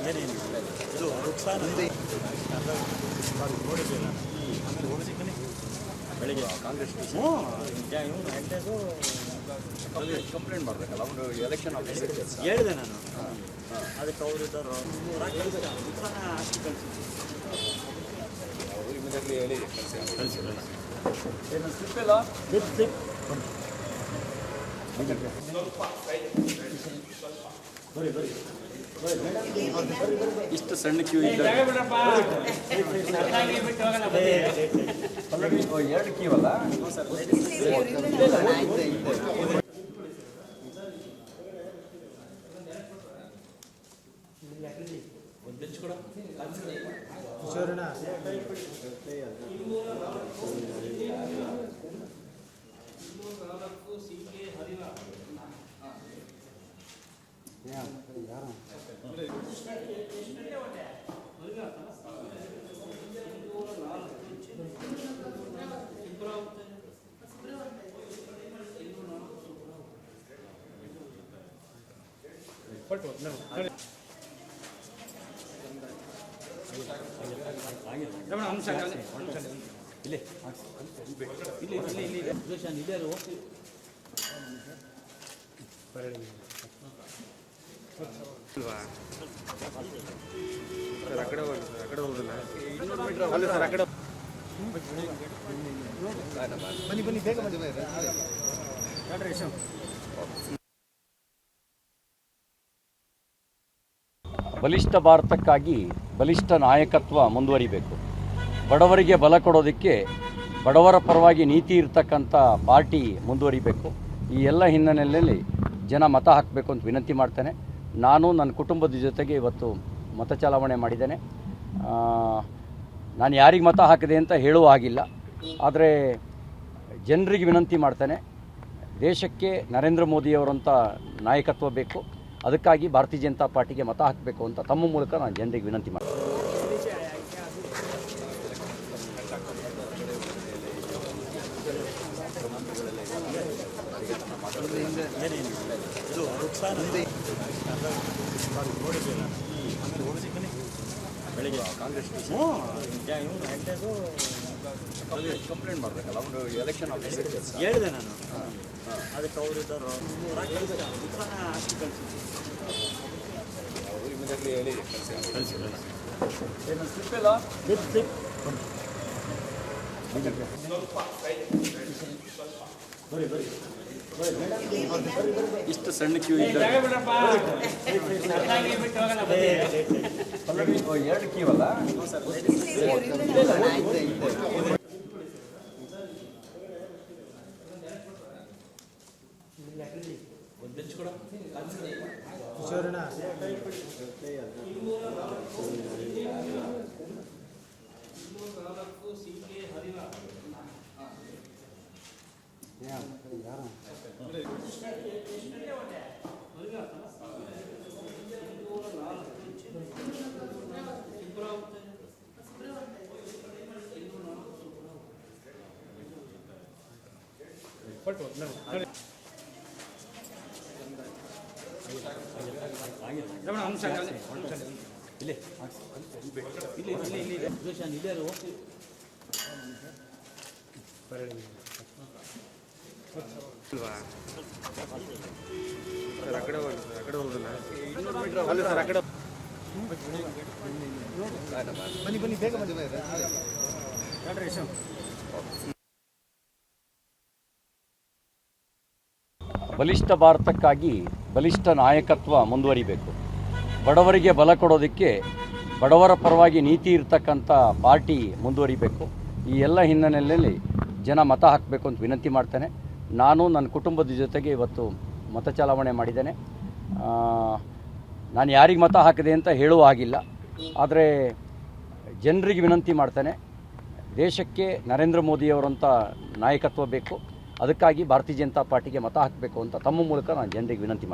ಏನೇನಿಲ್ಲ ಇದು ನುಕ್ಸಾನ ಇದೆ. ನೋಡಿದ್ದೆ ನಾನು ಆಮೇಲೆ ಓಡಿಸಿದ್ದೀನಿ ಬೆಳಿಗ್ಗೆ ಕಾಂಗ್ರೆಸ್ ಇವನು ಹೆಂಟೆದು ಕಂಪ್ಲೇಂಟ್ ಮಾಡಬೇಕಲ್ಲ ಅವರು ಎಲೆಕ್ಷನ್ ಆಫೀಸರ್ ಹೇಳಿದೆ ನಾನು. ಅದಕ್ಕೆ ಅವರು ಇದ್ದರು ನುಕ್ಸಾನ ಹಾಕಿ ಕಳಿಸಿದ್ರು. ಅವರು ಇಮಿಡಿಯೇಟ್ಲಿ ಹೇಳಿ ಕಳಿಸಿ ಏನು ಸ್ಲಿಪ್ ಇಲ್ಲ ಬರೀ ಬರೀ ಇಷ್ಟು ಸಣ್ಣ ಕ್ಯೂ ಇದ್ದ ಎರಡು ಕ್ಯೂ ಅಲ್ಲ ಒಂದು ಬೆಂಚ್ ಕೂಡ ಇಲ್ಲೇ ಬನ್ನಿ ಬೇಗ ಬನ್ನಿ ಬಲಿಷ್ಠ ಭಾರತಕ್ಕಾಗಿ ಬಲಿಷ್ಠ ನಾಯಕತ್ವ ಮುಂದುವರಿಬೇಕು. ಬಡವರಿಗೆ ಬಲ ಕೊಡೋದಕ್ಕೆ ಬಡವರ ಪರವಾಗಿ ನೀತಿ ಇರ್ತಕ್ಕಂಥ ಪಾರ್ಟಿ ಮುಂದುವರಿಬೇಕು. ಈ ಎಲ್ಲ ಹಿನ್ನೆಲೆಯಲ್ಲಿ ಜನ ಮತ ಹಾಕಬೇಕು ಅಂತ ವಿನಂತಿ ಮಾಡ್ತೇನೆ. ನಾನು ನನ್ನ ಕುಟುಂಬದ ಜೊತೆಗೆ ಇವತ್ತು ಮತ ಚಲಾವಣೆ ಮಾಡಿದ್ದೇನೆ. ನಾನು ಯಾರಿಗೆ ಮತ ಹಾಕಿದೆ ಅಂತ ಹೇಳುವ ಹಾಗಿಲ್ಲ, ಆದರೆ ಜನರಿಗೆ ವಿನಂತಿ ಮಾಡ್ತೇನೆ, ದೇಶಕ್ಕೆ ನರೇಂದ್ರ ಮೋದಿಯವರಂಥ ನಾಯಕತ್ವ ಬೇಕು. ಅದಕ್ಕಾಗಿ ಭಾರತೀಯ ಜನತಾ ಪಾರ್ಟಿಗೆ ಮತ ಹಾಕಬೇಕು ಅಂತ ತಮ್ಮ ಮೂಲಕ ನಾನು ಜನರಿಗೆ ವಿನಂತಿ ಮಾಡ್ತೀನಿ. ಏನೇನಿಲ್ಲ ಇದು ನುಕ್ಸಾನ ಇದೆ. ನೋಡಿದ್ದೆ ನಾನು ಆಮೇಲೆ ಓಡಿಸಿದ್ದೀನಿ ಬೆಳಿಗ್ಗೆ ಕಾಂಗ್ರೆಸ್ ಇವನು ಹೆಂಟೆದು ಕಂಪ್ಲೇಂಟ್ ಮಾಡಬೇಕಲ್ಲ ಅವರು ಎಲೆಕ್ಷನ್ ಆಫೀಸರ್ ಹೇಳಿದೆ ನಾನು. ಅದಕ್ಕೆ ಅವರು ಇದ್ದರು ನುಕ್ಸಾನ ಹಾಕಿ ಕಳಿಸಿದ್ರು. ಅವರು ಇಮಿಡಿಯೇಟ್ಲಿ ಹೇಳಿ ಕಳಿಸಿ ಏನು ಸ್ಲಿಪ್ ಇಲ್ಲ ಬರೀ ಬರೀ ಇಷ್ಟು ಸಣ್ಣ ಕ್ಯೂ ಇದ್ದ ಎರಡು ಕ್ಯೂ ಅಲ್ಲ ಒಂದು ಬೆಂಚ್ ಕೂಡ ಇಲ್ಲೇ ಬನ್ನಿ ಬನ್ನಿ ಬೇಗ ಬನ್ನಿ ಬಲಿಷ್ಠ ಭಾರತಕ್ಕಾಗಿ ಬಲಿಷ್ಠ ನಾಯಕತ್ವ ಮುಂದುವರಿಬೇಕು. ಬಡವರಿಗೆ ಬಲ ಕೊಡೋದಕ್ಕೆ ಬಡವರ ಪರವಾಗಿ ನೀತಿ ಇರ್ತಕ್ಕಂಥ ಪಾರ್ಟಿ ಮುಂದುವರಿಬೇಕು. ಈ ಎಲ್ಲ ಹಿನ್ನೆಲೆಯಲ್ಲಿ ಜನ ಮತ ಹಾಕಬೇಕು ಅಂತ ವಿನಂತಿ ಮಾಡ್ತೇನೆ. ನಾನು ನನ್ನ ಕುಟುಂಬದ ಜೊತೆಗೆ ಇವತ್ತು ಮತ ಚಲಾವಣೆ ಮಾಡಿದ್ದೇನೆ. ನಾನು ಯಾರಿಗೆ ಮತ ಹಾಕಿದೆ ಅಂತ ಹೇಳುವ ಹಾಗಿಲ್ಲ, ಆದರೆ ಜನರಿಗೆ ವಿನಂತಿ ಮಾಡ್ತೇನೆ, ದೇಶಕ್ಕೆ ನರೇಂದ್ರ ಮೋದಿಯವರಂಥ ನಾಯಕತ್ವ ಬೇಕು. ಅದಕ್ಕಾಗಿ ಭಾರತೀಯ ಜನತಾ ಪಾರ್ಟಿಗೆ ಮತ ಹಾಕಬೇಕು ಅಂತ ತಮ್ಮ ಮೂಲಕ ನಾನು ಜನರಿಗೆ ವಿನಂತಿ ಮಾಡ್ತೀನಿ.